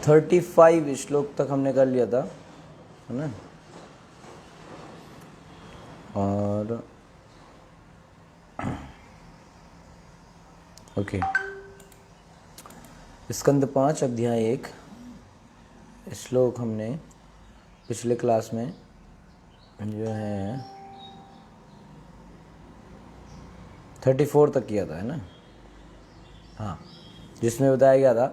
35 श्लोक तक हमने कर लिया था, है ना। और ओके, स्कंद 5 अध्याय 1 श्लोक हमने पिछले क्लास में जो है 34 तक किया था, है ना। हाँ, जिसमें बताया गया था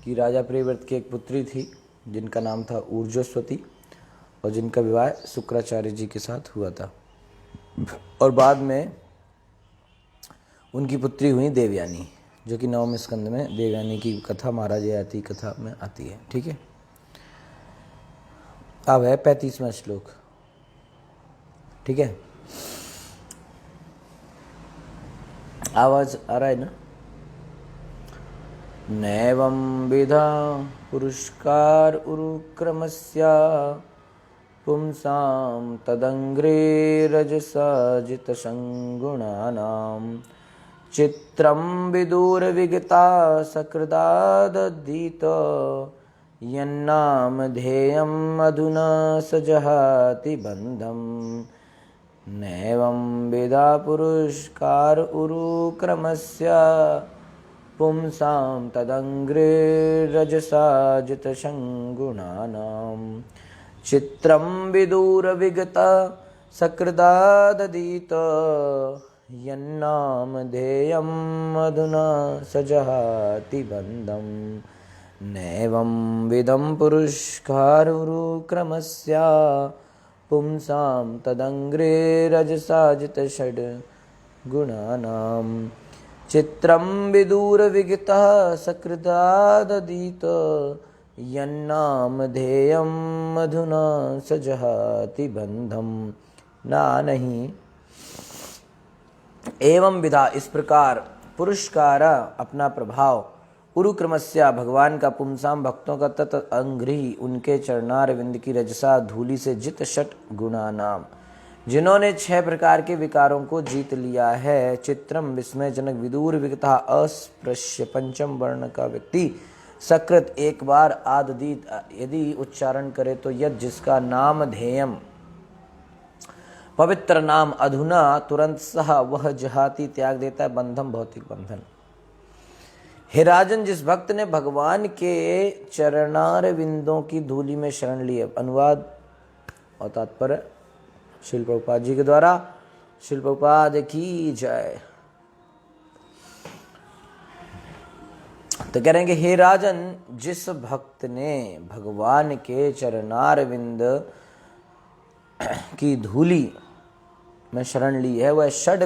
कि राजा प्रियव्रत की एक पुत्री थी जिनका नाम था ऊर्जस्वती और जिनका विवाह शुक्राचार्य जी के साथ हुआ था, और बाद में उनकी पुत्री हुई देवयानी, जो कि 9वें स्कंद में देवयानी की कथा महाराज ययाति कथा में आती है। ठीक है, अब है 35वां श्लोक। ठीक है, आवाज आ रहा है ना। नैवं विधा पुरुष्कार उरुक्रमस्या पुंसां तदंग्रे रजसा जितसंगुणानां चित्रं विदुरविगता सकृदादधीत यन्नामधेयम् अधुना सजहाति बन्धम्। नैवं विधा पुरुष्कार उरुक्रमस्य पुंसां तदंग्रे रजसा जितसंगुणानां चित्रं विदुरविगता सकृदादधीत यन्नामधेयम् अधुना सजहाति बन्धम्। नैवं विधं पुरुष्कारुक्रमस्य पुंसां तदंग्रे रजसा जितषड्गुणानां चित्रं विदुरविगतः सकृदादधीत यन्नामधेयम् अधुना सजहाति बन्धम्। ना नहीं, एवं विधा इस प्रकार पुरुषकार अपना प्रभाव उरुक्रमस्या भगवान का पुंसाम भक्तों का तत् अंग्रही उनके चरणारविंद की रजसा धूलि से जित षट गुणा नाम, जिन्होंने 6 प्रकार के विकारों को जीत लिया है। चित्रम विस्मयजनक विदूर विगता अस्पृश्य पंचम वर्ण का व्यक्ति सकृत एक बार आददीत यदि उच्चारण करे तो यद जिसका नाम ध्येयम पवित्र नाम अधुना तुरंत सह वह जहाती त्याग देता है बंधम भौतिक बंधन। हे राजन, जिस भक्त ने भगवान के चरणारविंदों की धूलि में शरण ली है। अनुवाद और तात्पर्य श्रील प्रभुपाद जी के द्वारा। श्रील प्रभुपाद की जय। तो कह रहे हैं कि हे राजन, जिस भक्त ने भगवान के चरणारविंद की धूलि में शरण ली है वह षड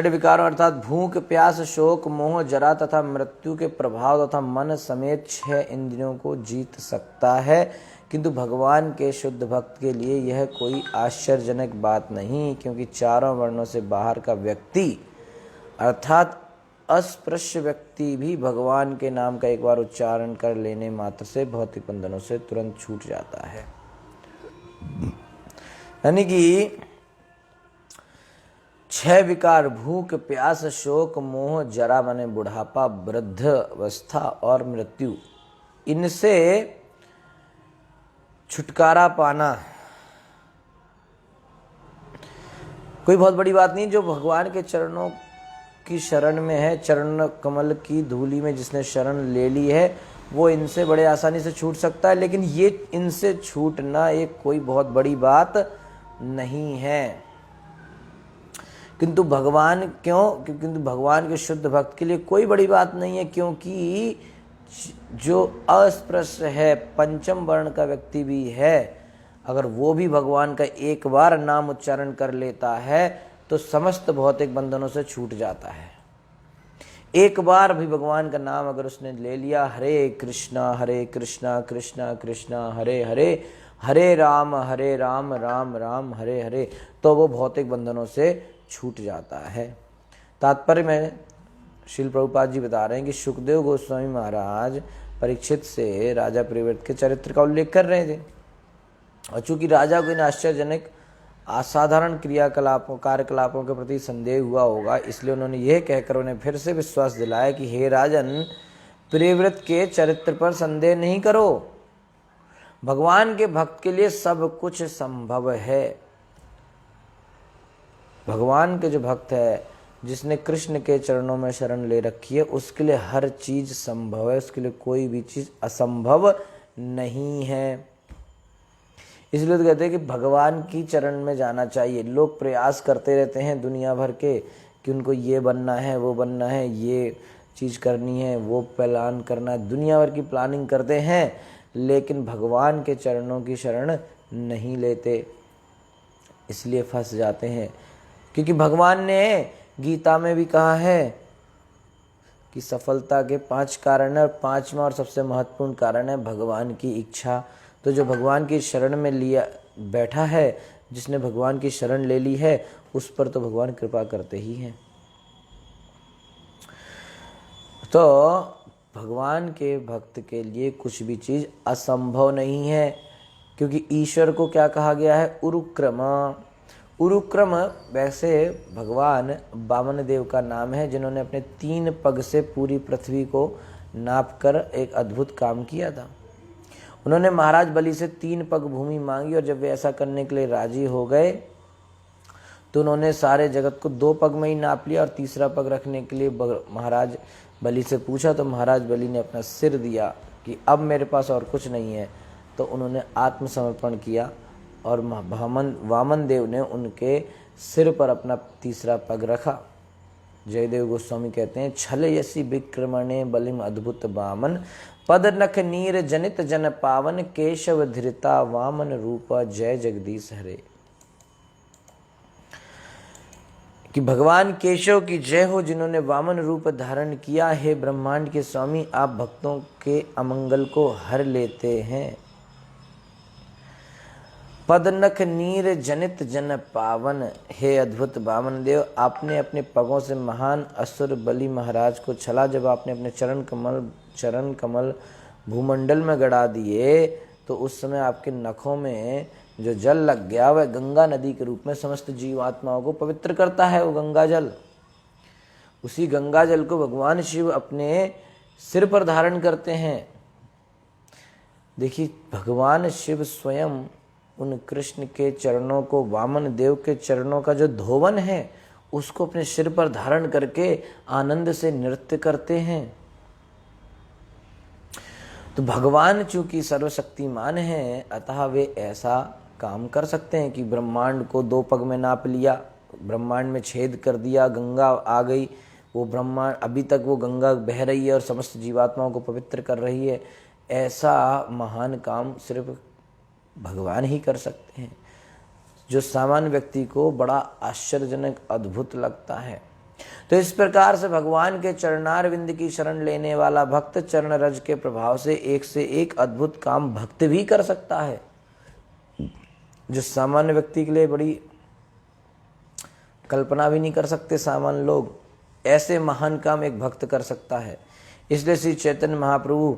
विकारों अर्थात भूख, प्यास, शोक, मोह, जरा तथा मृत्यु के प्रभाव तथा मन समेत 6 इंद्रियों को जीत सकता है। किंतु भगवान के शुद्ध भक्त के लिए यह कोई आश्चर्यजनक बात नहीं, क्योंकि 4 वर्णों से बाहर का व्यक्ति अर्थात अस्पृश्य व्यक्ति भी भगवान के नाम का एक बार उच्चारण कर लेने मात्र से भौतिक बंधनों से तुरंत छूट जाता है। यानी कि 6 विकार भूख, प्यास, शोक, मोह, जरा माने बुढ़ापा, वृद्ध अवस्था और मृत्यु, इनसे छुटकारा पाना कोई बहुत बड़ी बात नहीं। जो भगवान के चरणों की शरण में है, चरण कमल की धूलि में जिसने शरण ले ली है, वो इनसे बड़े आसानी से छूट सकता है। लेकिन ये इनसे छूटना एक कोई बहुत बड़ी बात नहीं है। किंतु भगवान किंतु भगवान के शुद्ध भक्त के लिए कोई बड़ी बात नहीं है, क्योंकि जो अस्पृश्य है, पंचम वर्ण का व्यक्ति भी है, अगर वो भी भगवान का एक बार नाम उच्चारण कर लेता है तो समस्त भौतिक बंधनों से छूट जाता है। एक बार भी भगवान का नाम अगर उसने ले लिया, हरे कृष्णा कृष्णा कृष्णा हरे हरे, हरे राम राम राम हरे हरे, तो वो भौतिक बंधनों से छूट जाता है। तात्पर्य में श्रील प्रभुपाद जी बता रहे हैं कि सुखदेव गोस्वामी महाराज परीक्षित से राजा प्रियव्रत के चरित्र का उल्लेख कर रहे थे, और चूंकि राजा को इन आश्चर्यजनक असाधारण कार्यकलापों के प्रति संदेह हुआ होगा, इसलिए उन्होंने यह कहकर उन्हें फिर से विश्वास दिलाया कि हे राजन, प्रियव्रत के चरित्र पर संदेह नहीं करो। भगवान के भक्त के लिए सब कुछ संभव है। भगवान के जो भक्त है, जिसने कृष्ण के चरणों में शरण ले रखी है, उसके लिए हर चीज संभव है, उसके लिए कोई भी चीज असंभव नहीं है। इसलिए तो कहते हैं कि भगवान की चरण में जाना चाहिए। लोग प्रयास करते रहते हैं दुनिया भर के कि उनको ये बनना है, वो बनना है, ये चीज़ करनी है, वो प्लान करना है, दुनिया भर की प्लानिंग करते हैं, लेकिन भगवान के चरणों की शरण नहीं लेते, इसलिए फंस जाते हैं। क्योंकि भगवान ने गीता में भी कहा है कि सफलता के 5 कारण है, और 5वां और सबसे महत्वपूर्ण कारण है भगवान की इच्छा। तो जो भगवान की शरण में लिया बैठा है, जिसने भगवान की शरण ले ली है, उस पर तो भगवान कृपा करते ही हैं। तो भगवान के भक्त के लिए कुछ भी चीज असंभव नहीं है, क्योंकि ईश्वर को क्या कहा गया है? उरुक्रम। उरुक्रम वैसे भगवान वामन देव का नाम है, जिन्होंने अपने 3 पग से पूरी पृथ्वी को नापकर एक अद्भुत काम किया था। उन्होंने महाराज बलि से 3 पग भूमि मांगी, और जब वे ऐसा करने के लिए राजी हो गए तो उन्होंने सारे जगत को 2 पग में ही नाप लिया, और तीसरा पग रखने के लिए महाराज बलि से पूछा, तो महाराज बलि ने अपना सिर दिया कि अब मेरे पास और कुछ नहीं है। तो उन्होंने आत्मसमर्पण किया, और वामन देव ने उनके सिर पर अपना तीसरा पग रखा। जयदेव गोस्वामी कहते हैं, छल यसी विक्रमणे बलिम अद्भुत वामन, पद नख नीर जनित जन पावन, केशव धृता वामन रूपा, जय जगदीश हरे। कि भगवान केशव की जय हो, जिन्होंने वामन रूप धारण किया। हे ब्रह्मांड के स्वामी, आप भक्तों के अमंगल को हर लेते हैं। पदनख नीर जनित जन पावन, हे अद्भुत वामन देव, आपने अपने पगों से महान असुर बलि महाराज को छला। जब आपने अपने चरण कमल भूमंडल में गड़ा दिए, तो उस समय आपके नखों में जो जल लग गया, वह गंगा नदी के रूप में समस्त जीवात्माओं को पवित्र करता है। वो गंगा जल, उसी गंगा जल को भगवान शिव अपने सिर पर धारण करते हैं। देखिए, भगवान शिव स्वयं उन कृष्ण के चरणों को, वामन देव के चरणों का जो धोवन है, उसको अपने सिर पर धारण करके आनंद से नृत्य करते हैं। तो भगवान चूंकि सर्वशक्तिमान हैं, अतः वे ऐसा काम कर सकते हैं कि ब्रह्मांड को 2 पग में नाप लिया, ब्रह्मांड में छेद कर दिया, गंगा आ गई, वो ब्रह्मांड, अभी तक वो गंगा बह रही है और समस्त जीवात्माओं को पवित्र कर रही है। ऐसा महान काम सिर्फ भगवान ही कर सकते हैं, जो सामान्य व्यक्ति को बड़ा आश्चर्यजनक अद्भुत लगता है। तो इस प्रकार से भगवान के चरणारविंद की शरण लेने वाला भक्त चरण रज के प्रभाव से एक अद्भुत काम भक्त भी कर सकता है, जो सामान्य व्यक्ति के लिए बड़ी कल्पना भी नहीं कर सकते सामान्य लोग। ऐसे महान काम एक भक्त कर सकता है। इसलिए श्री चैतन्य महाप्रभु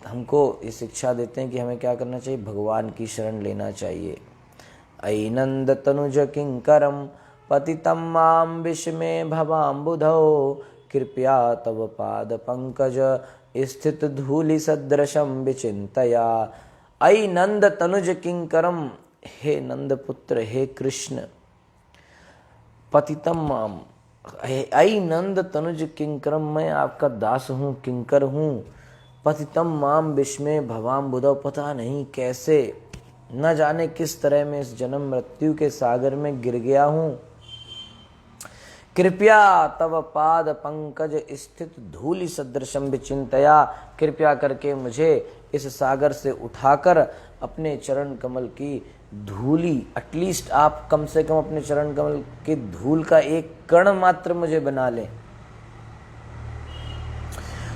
हमको ये शिक्षा देते हैं कि हमें क्या करना चाहिए? भगवान की शरण लेना चाहिए। ऐनंद तनुज किंकरम पतितम माम विषमे भवाम्बुधौ, कृपया तव पाद पंकज स्थित धूलि सदृशम विचिंतया। ऐ नंद तनुज किंकरम, हे नंद पुत्र, हे कृष्ण, पतितम माम, ऐ नंद तनुज किंकरम, मैं आपका दास हूँ, किंकर हूँ। पतितम माम विषमे भवाम्बुधौ, पता नहीं कैसे, न जाने किस तरह में इस जन्म मृत्यु के सागर में गिर गया हूँ। कृपया तव पाद पंकज स्थित धूलि सदृशम विचिंतया, कृपया करके मुझे इस सागर से उठाकर अपने चरण कमल की धूलि, एटलीस्ट आप कम से कम अपने चरण कमल की धूल का एक कण मात्र मुझे बना लें।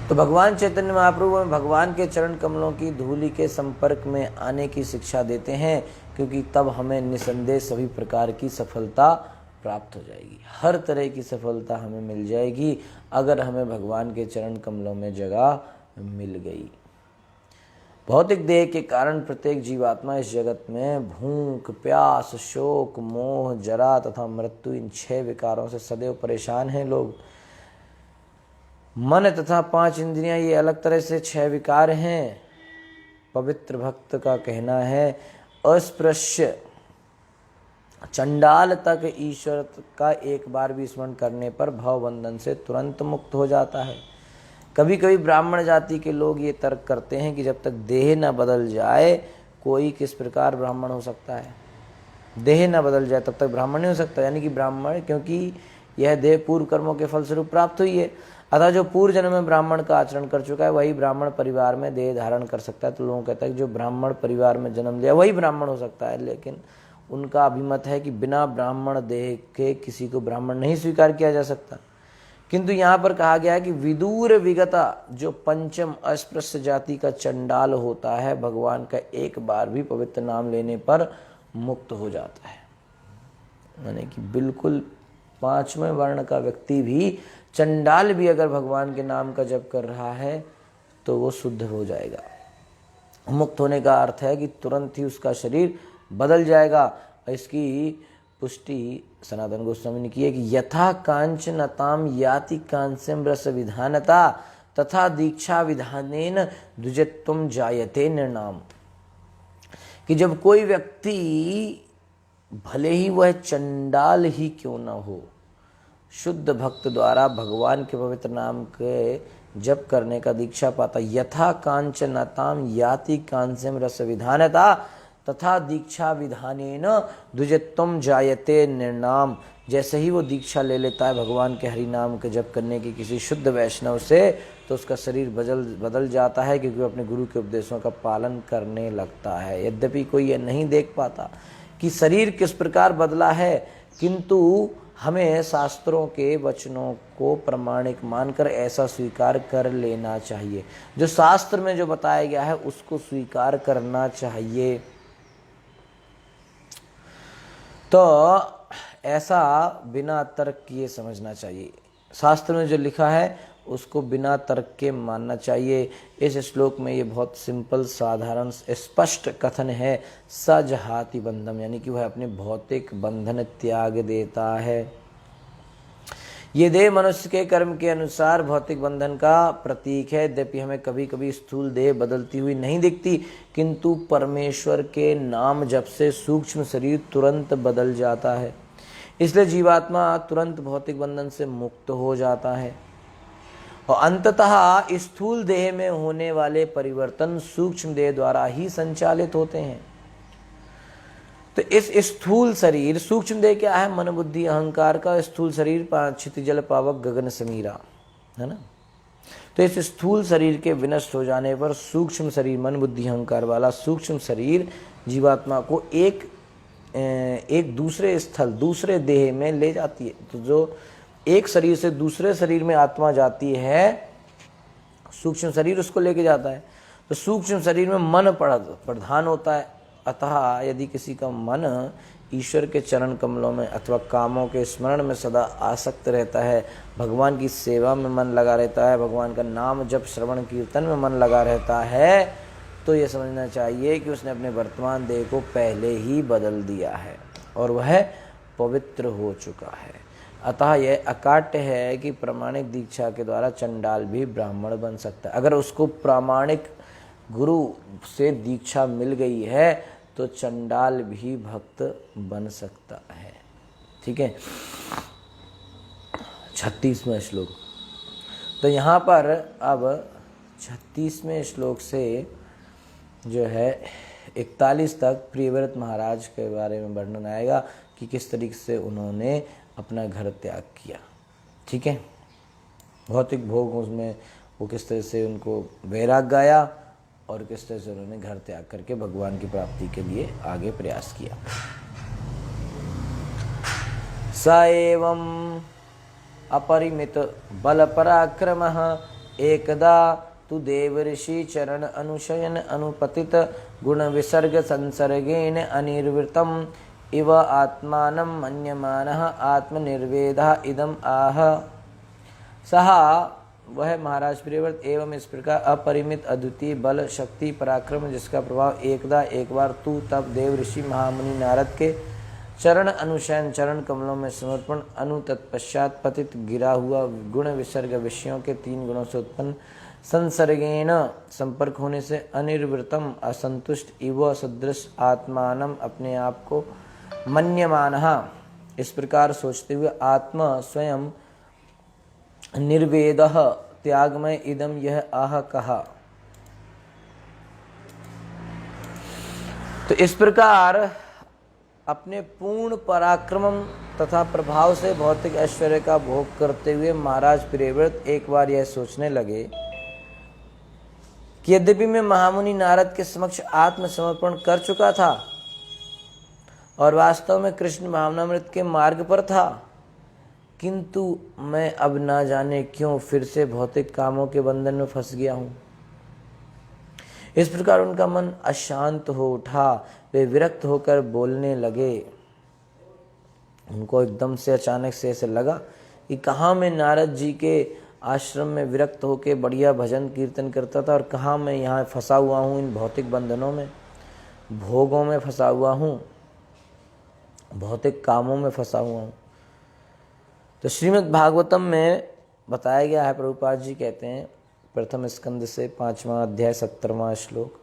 तो भगवान चैतन्य महाप्रभु में भगवान के चरण कमलों की धूलि के संपर्क में आने की शिक्षा देते हैं, क्योंकि तब हमें निसंदेह सभी प्रकार की सफलता प्राप्त हो जाएगी। हर तरह की सफलता हमें मिल जाएगी अगर हमें भगवान के चरण कमलों में जगह मिल गई। भौतिक देह के कारण प्रत्येक जीवात्मा इस जगत में भूख, प्यास, शोक, मोह, जरा तथा मृत्यु, इन 6 विकारों से सदैव परेशान हैं लोग। मन तथा 5 इंद्रियां ये अलग तरह से 6 विकार हैं। पवित्र भक्त का कहना है अस्पृश्य चंडाल तक ईश्वर का एक बार भी स्मरण करने पर भव बंधन से तुरंत मुक्त हो जाता है। कभी कभी ब्राह्मण जाति के लोग ये तर्क करते हैं कि जब तक देह न बदल जाए कोई किस प्रकार ब्राह्मण हो सकता है। देह न बदल जाए तब तक ब्राह्मण नहीं हो सकता, यानी कि ब्राह्मण, क्योंकि यह देह पूर्व कर्मों के फलस्वरूप प्राप्त हुई है, अतः जो पूर्व जन्म में ब्राह्मण का आचरण कर चुका है वही ब्राह्मण परिवार में देह धारण कर सकता है। तो लोगों कहता है कि जो ब्राह्मण परिवार में जन्म लिया वही ब्राह्मण हो सकता है, लेकिन उनका अभिमत है कि बिना ब्राह्मण देह के किसी को ब्राह्मण नहीं स्वीकार किया जा सकता। किंतु यहाँ पर कहा गया है कि विदूर विगता जो पंचम अस्पृश्य जाति का चंडाल होता है भगवान का एक बार भी पवित्र नाम लेने पर मुक्त हो जाता है। यानी कि बिल्कुल 5वें वर्ण का व्यक्ति भी, चंडाल भी अगर भगवान के नाम का जप कर रहा है तो वो शुद्ध हो जाएगा। मुक्त होने का अर्थ है कि तुरंत ही उसका शरीर बदल जाएगा। इसकी पुष्टि सनातन गोस्वामी ने की है कि यथा कांचनताम याति कांस्यम रस विधानता तथा दीक्षा विधानेन द्विजत्वम जायते निर्नाम। कि जब कोई व्यक्ति भले ही वह चंडाल ही क्यों न हो, शुद्ध भक्त द्वारा भगवान के पवित्र नाम के जप करने का दीक्षा पाता, यथा कांचनताम याति कांस्यम रस विधानता तथा दीक्षा विधानेन द्विजत्वम जायते निर्नाम। जैसे ही वो दीक्षा ले लेता है भगवान के हरि नाम के जप करने की किसी शुद्ध वैष्णव से, तो उसका शरीर बदल जाता है, क्योंकि वो अपने गुरु के उपदेशों का पालन करने लगता है। यद्यपि कोई ये नहीं देख पाता कि शरीर किस प्रकार बदला है, किंतु हमें शास्त्रों के वचनों को प्रमाणिक मानकर ऐसा स्वीकार कर लेना चाहिए। जो शास्त्र में जो बताया गया है उसको स्वीकार करना चाहिए। तो ऐसा बिना तर्क किए समझना चाहिए। शास्त्र में जो लिखा है उसको बिना तर्क के मानना चाहिए। इस श्लोक में ये बहुत सिंपल, साधारण, स्पष्ट कथन है, सजहाति बंधम, यानी कि वह अपने भौतिक बंधन त्याग देता है। ये देह मनुष्य के कर्म के अनुसार भौतिक बंधन का प्रतीक है। यद्यपि हमें कभी कभी स्थूल देह बदलती हुई नहीं दिखती, किंतु परमेश्वर के नाम जप से सूक्ष्म शरीर तुरंत बदल जाता है। इसलिए जीवात्मा तुरंत भौतिक बंधन से मुक्त हो जाता है और अंततः स्थूल देह में होने वाले परिवर्तन सूक्ष्म देह द्वारा ही संचालित होते हैं। तो इस स्थूल शरीर, सूक्ष्म देह क्या है? मन बुद्धि अहंकार का स्थूल शरीर, क्षिति जल पावक गगन समीरा, है ना। तो इस स्थूल शरीर के विनष्ट हो जाने पर सूक्ष्म शरीर, मन बुद्धि अहंकार वाला सूक्ष्म शरीर जीवात्मा को एक दूसरे स्थल, दूसरे देह में ले जाती है। तो जो एक शरीर से दूसरे शरीर में आत्मा जाती है, सूक्ष्म शरीर उसको लेके जाता है। तो सूक्ष्म शरीर में मन प्रधान होता है। अतः यदि किसी का मन ईश्वर के चरण कमलों में अथवा कामों के स्मरण में सदा आसक्त रहता है, भगवान की सेवा में मन लगा रहता है, भगवान का नाम जप श्रवण कीर्तन में मन लगा रहता है, तो ये समझना चाहिए कि उसने अपने वर्तमान देह को पहले ही बदल दिया है और वह पवित्र हो चुका है। अतः यह अकाट्य है कि प्रामाणिक दीक्षा के द्वारा चंडाल भी ब्राह्मण बन सकता है। अगर उसको प्रामाणिक गुरु से दीक्षा मिल गई है तो चंडाल भी भक्त बन सकता है। ठीक है। 36वां श्लोक। तो यहाँ पर अब 36वें श्लोक से जो है 41 तक प्रियव्रत महाराज के बारे में वर्णन आएगा कि किस तरीके से उन्होंने अपना घर त्याग किया। ठीक है। भौतिक भोग उसमें वो किस तरह से उनको वैराग्य आया और किस तरह से उन्होंने घर त्याग करके भगवान की प्राप्ति के लिए आगे प्रयास किया। स एवं अपरिमित बल पराक्रमः एकदा तु देव ऋषि चरण अनुशयन अनुपतित गुण विसर्ग संसर्गेण अनिर्वृतम इव आत्मानं मन्यमानः आत्मनिर्वेदः इदम आह। सहा वह महाराज प्रियव्रत एवं इस प्रकार अपरिमित अद्वितीय बल शक्ति पराक्रम जिसका प्रभाव एकदा एक बार तू तब देव ऋषि महामुनि नारद के चरण अनुशयन, चरण कमलों में समर्पण, अनु तत्पश्चात पतित गिरा हुआ, गुण विसर्ग विषयों के 3 गुणों से उत्पन्न, संसर्गेण संपर्क होने से, अनिर्वृतम असंतुष्ट, इव सदृश, आत्मानम अपने आप को, मन्यमानः इस प्रकार सोचते हुए, आत्मा स्वयं, निर्वेदः त्यागमय, इदम यह आह कहा। तो इस प्रकार अपने पूर्ण पराक्रम तथा प्रभाव से भौतिक ऐश्वर्य का भोग करते हुए महाराज प्रियव्रत एक बार यह सोचने लगे कि यद्यपि मैं महामुनि नारद के समक्ष आत्मसमर्पण कर चुका था और वास्तव में कृष्ण भावनामृत के मार्ग पर था, किंतु मैं अब ना जाने क्यों फिर से भौतिक कामों के बंधन में फंस गया हूं। इस प्रकार उनका मन अशांत हो उठा। वे विरक्त होकर बोलने लगे। उनको एकदम से अचानक से ऐसे लगा कि कहाँ मैं नारद जी के आश्रम में विरक्त होकर बढ़िया भजन कीर्तन करता था और कहाँ मैं यहाँ फंसा हुआ हूँ, इन भौतिक बंधनों में, भोगों में फंसा हुआ हूँ, भौतिक कामों में फंसा हुआ हूँ। तो श्रीमद् भागवतम में बताया गया है, प्रभुपाद जी कहते हैं प्रथम स्कंद से 5वां अध्याय 17वां श्लोक,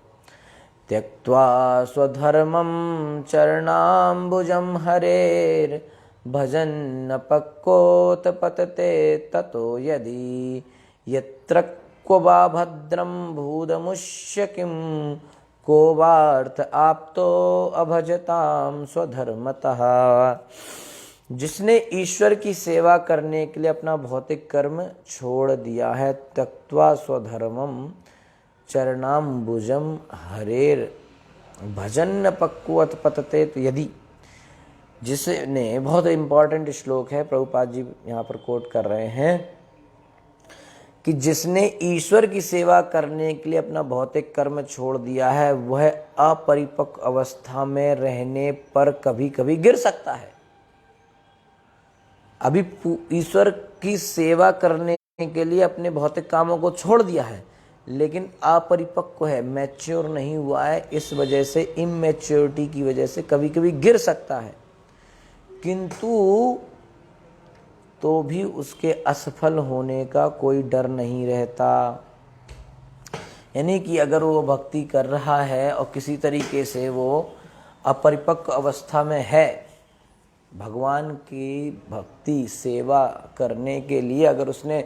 त्यक्त्वा स्वधर्मं चरणाम्बुजं हरेर भजन पक्कोत पतते ततो यदि यत्र क्व वा भद्रं भूदमुष्य किं को वार्थ आप्तो अभजताम स्वधर्मतः। जिसने ईश्वर की सेवा करने के लिए अपना भौतिक कर्म छोड़ दिया है, त्यक्त्वा स्वधर्मम चरणाम्बुजम हरेर भजन पक्वत पतते, तो यदि, जिसने, बहुत इंपॉर्टेंट श्लोक है, प्रभुपाद जी यहाँ पर कोट कर रहे हैं कि जिसने ईश्वर की सेवा करने के लिए अपना भौतिक कर्म छोड़ दिया है, वह अपरिपक्व अवस्था में रहने पर कभी कभी गिर सकता है। अभी ईश्वर की सेवा करने के लिए अपने भौतिक कामों को छोड़ दिया है, लेकिन अपरिपक्व है, मैच्योर नहीं हुआ है, इस वजह से, इमेच्योरिटी की वजह से कभी कभी गिर सकता है, किंतु तो भी उसके असफल होने का कोई डर नहीं रहता। यानी कि अगर वो भक्ति कर रहा है और किसी तरीके से वो अपरिपक्व अवस्था में है, भगवान की भक्ति सेवा करने के लिए अगर उसने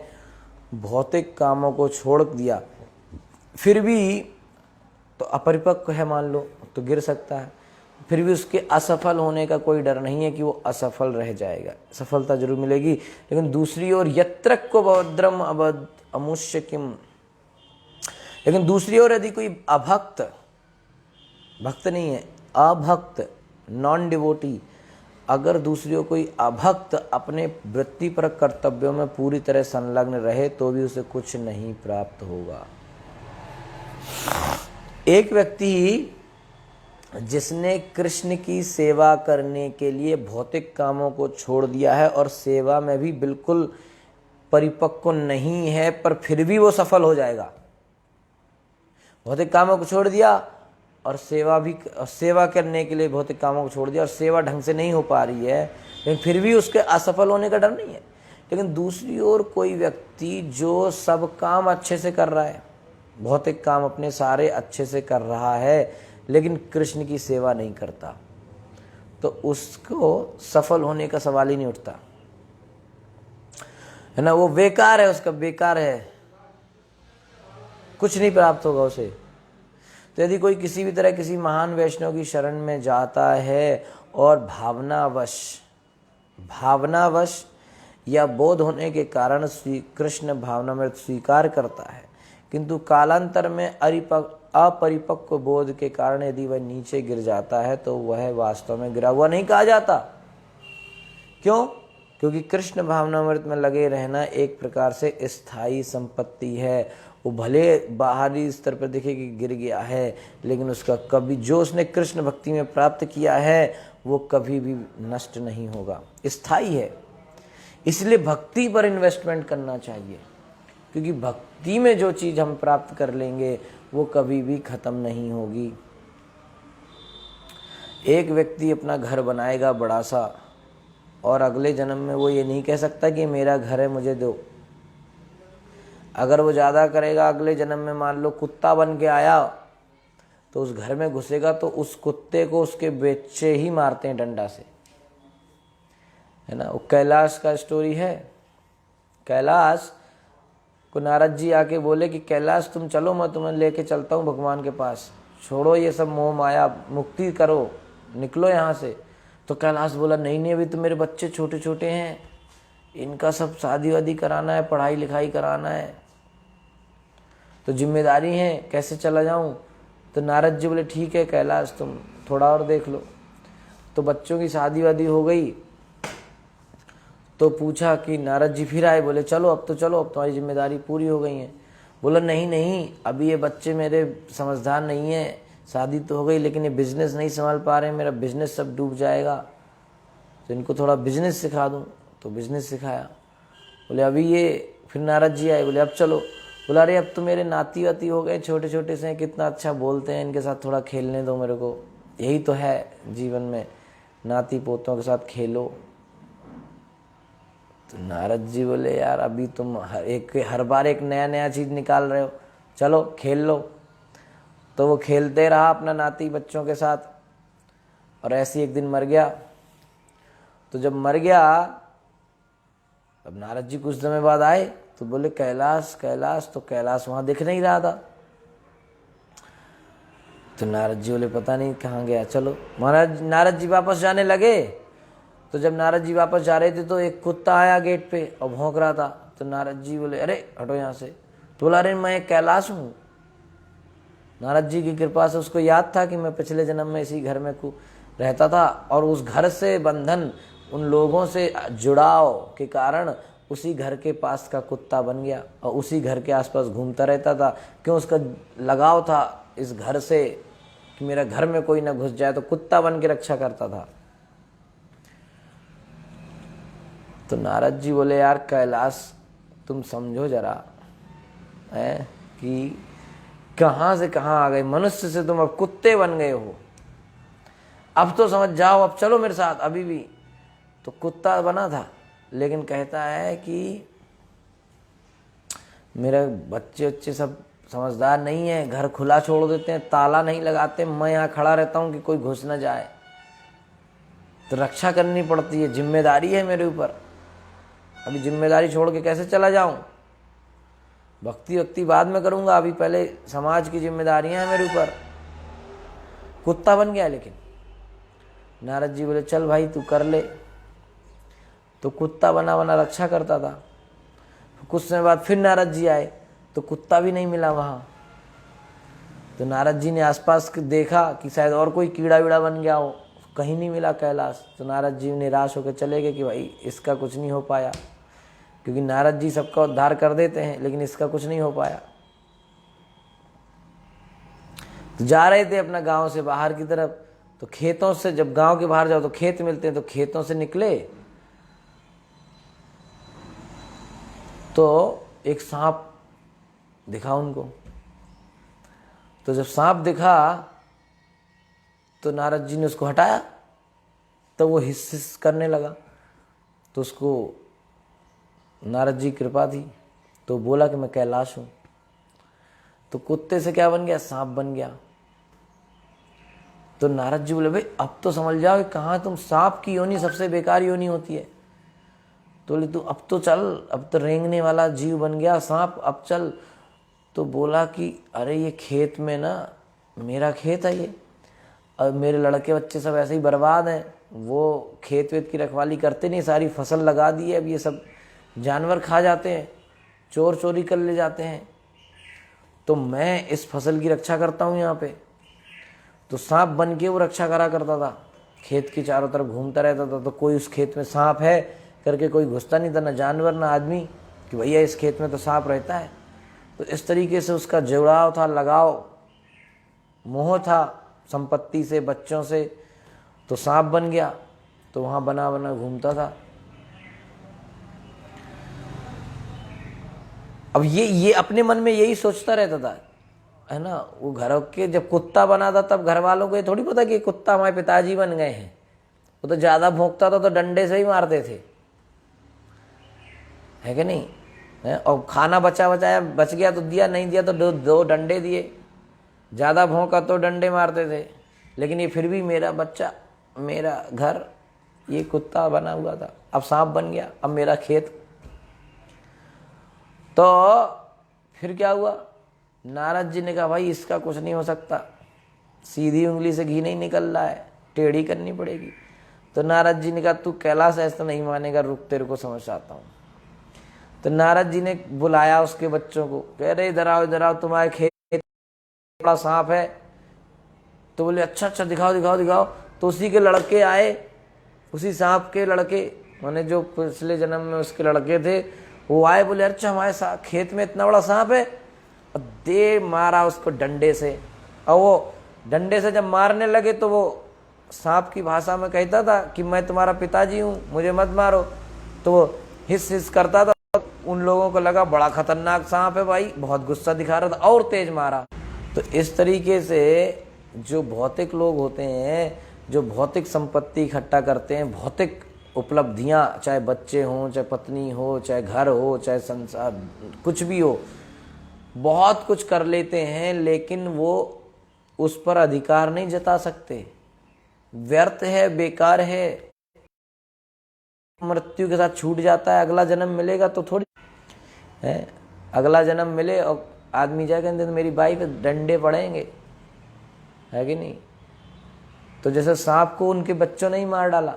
भौतिक कामों को छोड़ दिया, फिर भी तो अपरिपक्व है मान लो, तो गिर सकता है, फिर भी उसके असफल होने का कोई डर नहीं है कि वो असफल रह जाएगा, सफलता जरूर मिलेगी। लेकिन दूसरी ओर यत्र को भद्रम अबद अमुष्य किम, लेकिन दूसरी ओर यदि कोई अभक्त, भक्त नहीं है, अभक्त, नॉन डिवोटी, अगर दूसरी ओर कोई अभक्त अपने वृत्तिपर कर्तव्यों में पूरी तरह संलग्न रहे तो भी उसे कुछ नहीं प्राप्त होगा। एक व्यक्ति जिसने कृष्ण की सेवा करने के लिए भौतिक कामों को छोड़ दिया है और सेवा में भी बिल्कुल परिपक्व नहीं है, पर फिर भी वो सफल हो जाएगा। भौतिक कामों को छोड़ दिया और सेवा करने के लिए भौतिक कामों को छोड़ दिया और सेवा ढंग से नहीं हो पा रही है, लेकिन फिर भी उसके असफल होने का डर नहीं है। लेकिन दूसरी ओर कोई व्यक्ति जो सब काम अच्छे से कर रहा है, भौतिक काम अपने सारे अच्छे से कर रहा है, लेकिन कृष्ण की सेवा नहीं करता, तो उसको सफल होने का सवाल ही नहीं उठता, है ना। वो बेकार है, उसका बेकार है, कुछ नहीं प्राप्त होगा उसे। तो यदि कोई किसी भी तरह किसी महान वैष्णव की शरण में जाता है और भावनावश या बोध होने के कारण श्री कृष्ण भावनामृत स्वीकार करता है, किंतु कालांतर में अपरिपक्व बोध के कारण यदि वह नीचे गिर जाता है तो वह वास्तव में गिरा हुआ नहीं कहा जाता। क्यों? क्योंकि कृष्ण भावनामृत में लगे रहना एक प्रकार से स्थायी संपत्ति है। वो भले बाहरी स्तर पर दिखे कि गिर गया है, लेकिन उसका कभी, जो उसने कृष्ण भक्ति में प्राप्त किया है, वो कभी भी नष्ट नहीं होगा, स्थायी है। इसलिए भक्ति पर इन्वेस्टमेंट करना चाहिए, क्योंकि भक्ति में जो चीज़ हम प्राप्त कर लेंगे वो कभी भी खत्म नहीं होगी। एक व्यक्ति अपना घर बनाएगा बड़ा सा, और अगले जन्म में वो ये नहीं कह सकता कि मेरा घर है मुझे दो। अगर वो ज़्यादा करेगा, अगले जन्म में मान लो कुत्ता बन के आया, तो उस घर में घुसेगा तो उस कुत्ते को उसके बच्चे ही मारते हैं डंडा से, है ना। वो कैलाश का स्टोरी है। कैलाश को नारद जी आके बोले कि कैलाश तुम चलो, मैं तुम्हें लेके चलता हूँ भगवान के पास, छोड़ो ये सब मोह माया, मुक्ति करो, निकलो यहाँ से। तो कैलाश बोला नहीं नहीं, अभी तो मेरे बच्चे छोटे छोटे हैं, इनका सब शादी वादी कराना है, पढ़ाई लिखाई कराना है, तो जिम्मेदारी है, कैसे चला जाऊं। तो नारद जी बोले ठीक है कैलाश, तुम थोड़ा और देख लो। तो बच्चों की शादी वादी हो गई। तो पूछा कि नारद जी फिर आए, बोले चलो अब तो चलो, अब तुम्हारी जिम्मेदारी पूरी हो गई है। बोला नहीं नहीं, अभी ये बच्चे मेरे समझदार नहीं है, शादी तो हो गई लेकिन ये बिजनेस नहीं संभाल पा रहे हैं, मेरा बिजनेस सब डूब जाएगा, तो इनको थोड़ा बिजनेस सिखा दूं। तो बिजनेस सिखाया। बोले अभी ये, फिर नारद जी आए, बोले अब चलो। बोला अरे अब तो मेरे नाती वाती हो गए, छोटे छोटे से हैं, कितना अच्छा बोलते हैं, इनके साथ थोड़ा खेलने दो मेरे को, यही तो है जीवन में, नाती पोतों के साथ खेलो। तो नारद जी बोले यार अभी तुम हर बार एक नया नया चीज़ निकाल रहे हो, चलो खेल लो। तो वो खेलते रहा अपना नाती बच्चों के साथ, और ऐसे एक दिन मर गया। तो जब मर गया, अब नारद जी कुछ समय बाद आए तो बोले कैलाश कैलाश, तो कैलाश वहां दिख नहीं रहा था। तो नारद जी बोले पता नहीं कहाँ गया, चलो। महाराज नारद जी वापस जाने लगे। तो जब नारद जी वापस जा रहे थे तो एक कुत्ता आया गेट पे और भौंक रहा था। तो नारद जी बोले अरे हटो यहाँ से। तो बोला अरे मैं कैलाश हूँ। नारद जी की कृपा से उसको याद था कि मैं पिछले जन्म में इसी घर में रहता था, और उस घर से बंधन, उन लोगों से जुड़ाव के कारण उसी घर के पास का कुत्ता बन गया और उसी घर के आसपास घूमता रहता था। क्यों? उसका लगाव था इस घर से कि मेरा घर में कोई ना घुस जाए, तो कुत्ता बन के रक्षा करता था। तो नारद जी बोले यार कैलाश तुम समझो जरा है कि कहाँ से कहाँ आ गए, मनुष्य से तुम अब कुत्ते बन गए हो, अब तो समझ जाओ, अब चलो मेरे साथ। अभी भी तो कुत्ता बना था, लेकिन कहता है कि मेरे बच्चे सब समझदार नहीं है, घर खुला छोड़ देते हैं, ताला नहीं लगाते, मैं यहाँ खड़ा रहता हूँ कि कोई घुस ना जाए, तो रक्षा करनी पड़ती है, जिम्मेदारी है मेरे ऊपर। अभी जिम्मेदारी छोड़ के कैसे चला जाऊं? भक्ति बाद में करूंगा, अभी पहले समाज की जिम्मेदारियां हैं मेरे ऊपर। कुत्ता बन गया। लेकिन नारद जी बोले चल भाई तू कर ले। तो कुत्ता बना बना रक्षा करता था। कुछ समय बाद फिर नारद जी आए तो कुत्ता भी नहीं मिला वहां। तो नारद जी ने आसपास देखा कि शायद और कोई कीड़ा वीड़ा बन गया हो, कहीं नहीं मिला कैलाश। तो नारद जी निराश होकर चले गए कि भाई इसका कुछ नहीं हो पाया, क्योंकि नारद जी सबका उद्धार कर देते हैं लेकिन इसका कुछ नहीं हो पाया। तो जा रहे थे अपना गांव से बाहर की तरफ, तो खेतों से, जब गांव के बाहर जाओ तो खेत मिलते हैं, तो खेतों से निकले तो एक सांप दिखा उनको। तो जब सांप दिखा तो नारद जी ने उसको हटाया, तो वो हिस हिस करने लगा। तो उसको नारद जी की कृपा थी तो बोला कि मैं कैलाश हूं। तो कुत्ते से क्या बन गया? सांप बन गया। तो नारद जी बोले भाई अब तो समझ जाओ कि कहाँ तुम, सांप की योनि सबसे बेकार योनि होती है। तो बोले तू अब तो चल, अब तो रेंगने वाला जीव बन गया सांप, अब चल। तो बोला कि अरे ये खेत में ना, मेरा खेत है ये, और मेरे लड़के बच्चे सब ऐसे ही बर्बाद हैं, वो खेत वेत की रखवाली करते नहीं, सारी फसल लगा दी है, अब ये सब जानवर खा जाते हैं, चोर चोरी कर ले जाते हैं, तो मैं इस फसल की रक्षा करता हूँ यहाँ पे। तो सांप बन के वो रक्षा करा करता था, खेत की चारों तरफ घूमता रहता था। तो कोई उस खेत में सांप है करके कोई घुसता नहीं था, ना जानवर ना आदमी, कि भैया इस खेत में तो सांप रहता है। तो इस तरीके से उसका जुड़ाव था, लगाव, मोह था संपत्ति से, बच्चों से। तो सांप बन गया, तो वहां बना बना घूमता था। अब ये अपने मन में यही सोचता रहता था, है ना, वो घर के जब कुत्ता बना था तब घर वालों को ये थोड़ी पता कि कुत्ता हमारे पिताजी बन गए हैं। वो तो ज्यादा भौंकता था तो डंडे से ही मारते थे, है कि नहीं है? और खाना बचाया बच गया तो दिया, नहीं दिया तो दो डंडे दिए, ज्यादा भौंका तो डंडे मारते थे। लेकिन ये फिर भी मेरा बच्चा, मेरा घर, ये कुत्ता बना हुआ था, अब सांप बन गया, अब मेरा खेत। तो फिर क्या हुआ, नारद जी ने कहा भाई इसका कुछ नहीं हो सकता, सीधी उंगली से घी नहीं निकल रहा है, टेढ़ी करनी पड़ेगी। तो नारद जी ने कहा तू कैलाश ऐसा नहीं मानेगा, रुक तेरे को समझाता हूँ। तो नारद जी ने बुलाया उसके बच्चों को, कह रहे इधर आओ, तुम्हारे खेत बड़ा सांप है। तो बोले अच्छा दिखाओ दिखाओ दिखाओ। तो उसी के लड़के आए, उसी सांप के लड़के, माने जो पिछले जन्म में उसके लड़के थे, वो आए, बोले अच्छा हमारे खेत में इतना बड़ा सांप है। और दे मारा उसको डंडे से। और वो डंडे से जब मारने लगे तो वो सांप की भाषा में कहता था कि मैं तुम्हारा पिताजी हूँ, मुझे मत मारो। तो वो हिस हिस करता था। उन लोगों को लगा बड़ा खतरनाक सांप है भाई, बहुत गुस्सा दिखा रहा था और तेज मारा। तो इस तरीके से जो भौतिक लोग होते हैं, जो भौतिक संपत्ति इकट्ठा करते हैं, भौतिक उपलब्धियां, चाहे बच्चे हों, चाहे पत्नी हो, चाहे घर हो, चाहे संसार कुछ भी हो, बहुत कुछ कर लेते हैं, लेकिन वो उस पर अधिकार नहीं जता सकते। व्यर्थ है, बेकार है, मृत्यु के साथ छूट जाता है। अगला जन्म मिलेगा तो थोड़ी है, अगला जन्म मिले और आदमी जाएगा तो मेरी बाई पे डंडे पड़ेंगे, है कि नहीं। तो जैसे सांप को उनके बच्चों ने ही मार डाला,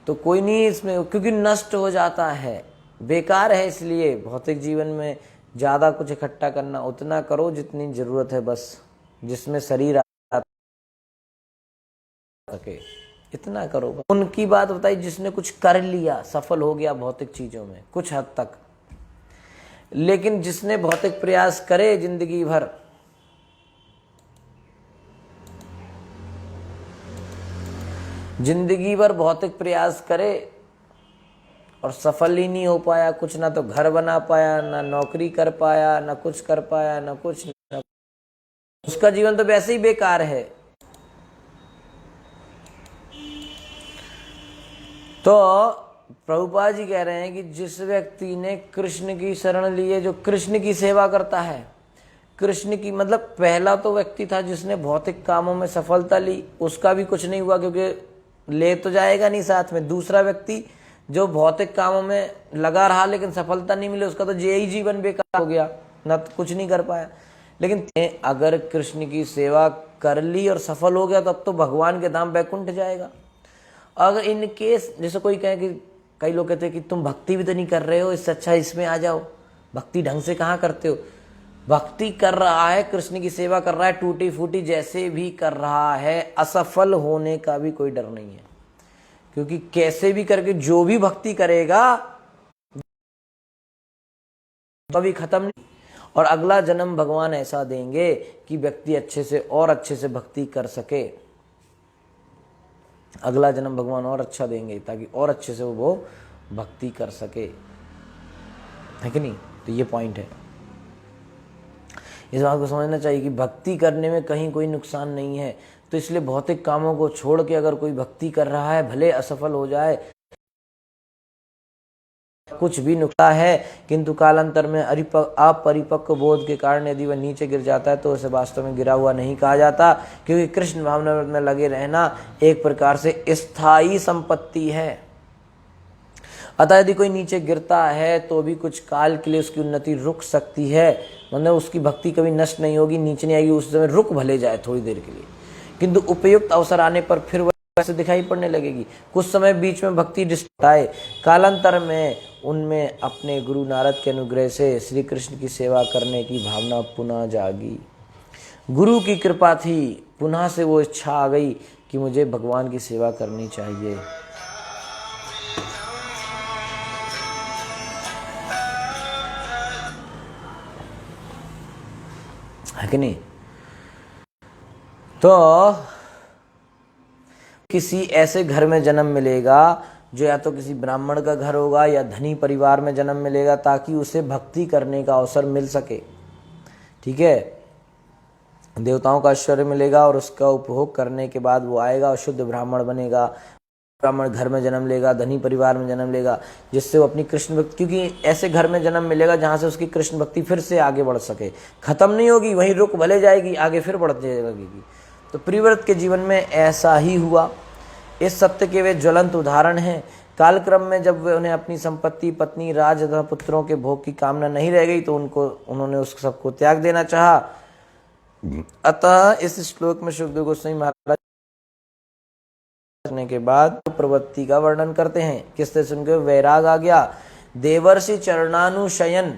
तो कोई नहीं इसमें, क्योंकि नष्ट हो जाता है, बेकार है। इसलिए भौतिक जीवन में ज्यादा कुछ इकट्ठा करना, उतना करो जितनी जरूरत है, बस जिसमें शरीर आ सके इतना करो। उनकी बात बताई जिसने कुछ कर लिया, सफल हो गया भौतिक चीजों में कुछ हद तक, लेकिन जिसने भौतिक प्रयास करे जिंदगी भर, जिंदगी भर भौतिक प्रयास करे और सफल ही नहीं हो पाया, कुछ ना तो घर बना पाया, ना नौकरी कर पाया, ना कुछ कर पाया, ना कुछ, उसका जीवन तो वैसे ही बेकार है। तो प्रभुपाद जी कह रहे हैं कि जिस व्यक्ति ने कृष्ण की शरण ली है, जो कृष्ण की सेवा करता है, कृष्ण की मतलब पहला तो व्यक्ति था जिसने भौतिक कामों में सफलता ली, उसका भी कुछ नहीं हुआ क्योंकि ले तो जाएगा नहीं साथ में। दूसरा व्यक्ति जो भौतिक कामों में लगा रहा लेकिन सफलता नहीं मिली, उसका तो यही जीवन बेकार हो गया, ना तो कुछ नहीं कर पाया। लेकिन अगर कृष्ण की सेवा कर ली और सफल हो गया तो अब तो भगवान के धाम बैकुंठ जाएगा। अगर इन केस जैसे कोई कहे कि कई लोग कहते हैं कि तुम भक्ति भी तो नहीं कर रहे हो, इससे अच्छा इसमें आ जाओ, भक्ति ढंग से कहाँ करते हो। भक्ति कर रहा है, कृष्ण की सेवा कर रहा है, टूटी फूटी जैसे भी कर रहा है, असफल होने का भी कोई डर नहीं है, क्योंकि कैसे भी करके जो भी भक्ति करेगा कभी खत्म नहीं। और अगला जन्म भगवान ऐसा देंगे कि व्यक्ति अच्छे से और अच्छे से भक्ति कर सके। अगला जन्म भगवान और अच्छा देंगे ताकि और अच्छे से वो भक्ति कर सके, है कि नहीं। तो ये पॉइंट है, इस बात को समझना चाहिए कि भक्ति करने में कहीं कोई नुकसान नहीं है। तो इसलिए भौतिक कामों को छोड़ के अगर कोई भक्ति कर रहा है, भले असफल हो जाए, कुछ भी नुकसान है, किंतु कालांतर में अपरिपक्व बोध के कारण यदि वह नीचे गिर जाता है तो उसे वास्तव में गिरा हुआ नहीं कहा जाता, क्योंकि कृष्ण भावना में लगे रहना एक प्रकार से स्थायी संपत्ति है। अतः यदि कोई नीचे गिरता है तो भी कुछ काल के लिए उसकी उन्नति रुक सकती है, मतलब उसकी भक्ति कभी नष्ट नहीं होगी, नीचे नहीं आएगी, उस समय रुक भले जाए थोड़ी देर के लिए, किंतु उपयुक्त अवसर आने पर फिर वैसे दिखाई पड़ने लगेगी। कुछ समय बीच में भक्ति डिस्टर्ब आए, कालांतर में उनमें अपने गुरु नारद के अनुग्रह से श्री कृष्ण की सेवा करने की भावना पुनः जागी। गुरु की कृपा थी, पुनः से वो इच्छा आ गई कि मुझे भगवान की सेवा करनी चाहिए। है कि नहीं। तो किसी ऐसे घर में जन्म मिलेगा जो या तो किसी ब्राह्मण का घर होगा या धनी परिवार में जन्म मिलेगा, ताकि उसे भक्ति करने का अवसर मिल सके। ठीक है, देवताओं का ऐश्वर्य मिलेगा और उसका उपभोग करने के बाद वो आएगा और शुद्ध ब्राह्मण बनेगा, ब्राह्मण घर में जन्म लेगा, धनी परिवार में जन्म लेगा, जिससे वो अपनी कृष्ण भक्ति, क्योंकि ऐसे घर में जन्म मिलेगा जहाँ से उसकी कृष्ण भक्ति फिर से आगे बढ़ सके, खत्म नहीं होगी, वहीं रुक भले जाएगी, आगे फिर बढ़ते लगेगी। तो प्रियव्रत के जीवन में ऐसा ही हुआ। इस सत्य के वे ज्वलंत उदाहरण हैं। कालक्रम में जब वे उन्हें अपनी संपत्ति, पत्नी, राज तथा पुत्रों के भोग की कामना नहीं रह गई तो उन्होंने उस सबको त्याग देना चाहा। अतः इस श्लोक में सुखदेव गोस्वामी महाराज करने के बाद प्रवृत्ति का वर्णन करते हैं। किससे सुनकर वैराग आ गया। देवर्षि चरणानुशयन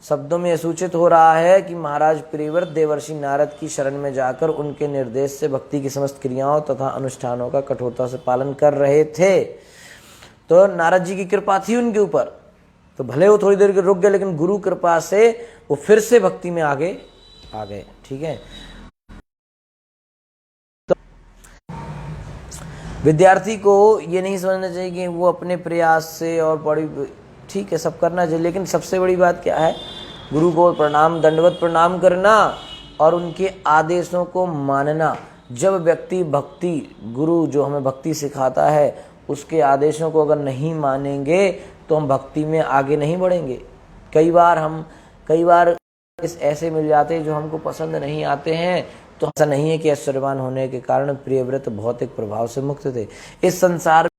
शब्दों में सूचित हो रहा है कि महाराज प्रियव्रत देवर्षि नारद की शरण में जाकर उनके निर्देश से भक्ति की समस्त क्रियाओं तथा अनुष्ठानों का कठोरता से पालन कर रहे थे। तो नारद जी की कृपा थी उनके ऊपर, तो भले वो थोड़ी देर के रुक गए, लेकिन गुरु कृपा से वो फिर से भक्ति में आगे आ गए। ठीक है, तो विद्यार्थी को ये नहीं समझना चाहिए कि वो अपने प्रयास से और बड़ी, ठीक है सब करना चाहिए, लेकिन सबसे बड़ी बात क्या है, गुरु को प्रणाम, दंडवत प्रणाम करना और उनके आदेशों को मानना। जब व्यक्ति भक्ति, गुरु जो हमें भक्ति सिखाता है उसके आदेशों को अगर नहीं मानेंगे तो हम भक्ति में आगे नहीं बढ़ेंगे। कई बार इस ऐसे मिल जाते हैं जो हमको पसंद नहीं आते हैं, तो ऐसा नहीं है कि ऐश्वर्यवान होने के कारण प्रियव्रत भौतिक प्रभाव से मुक्त थे। इस संसार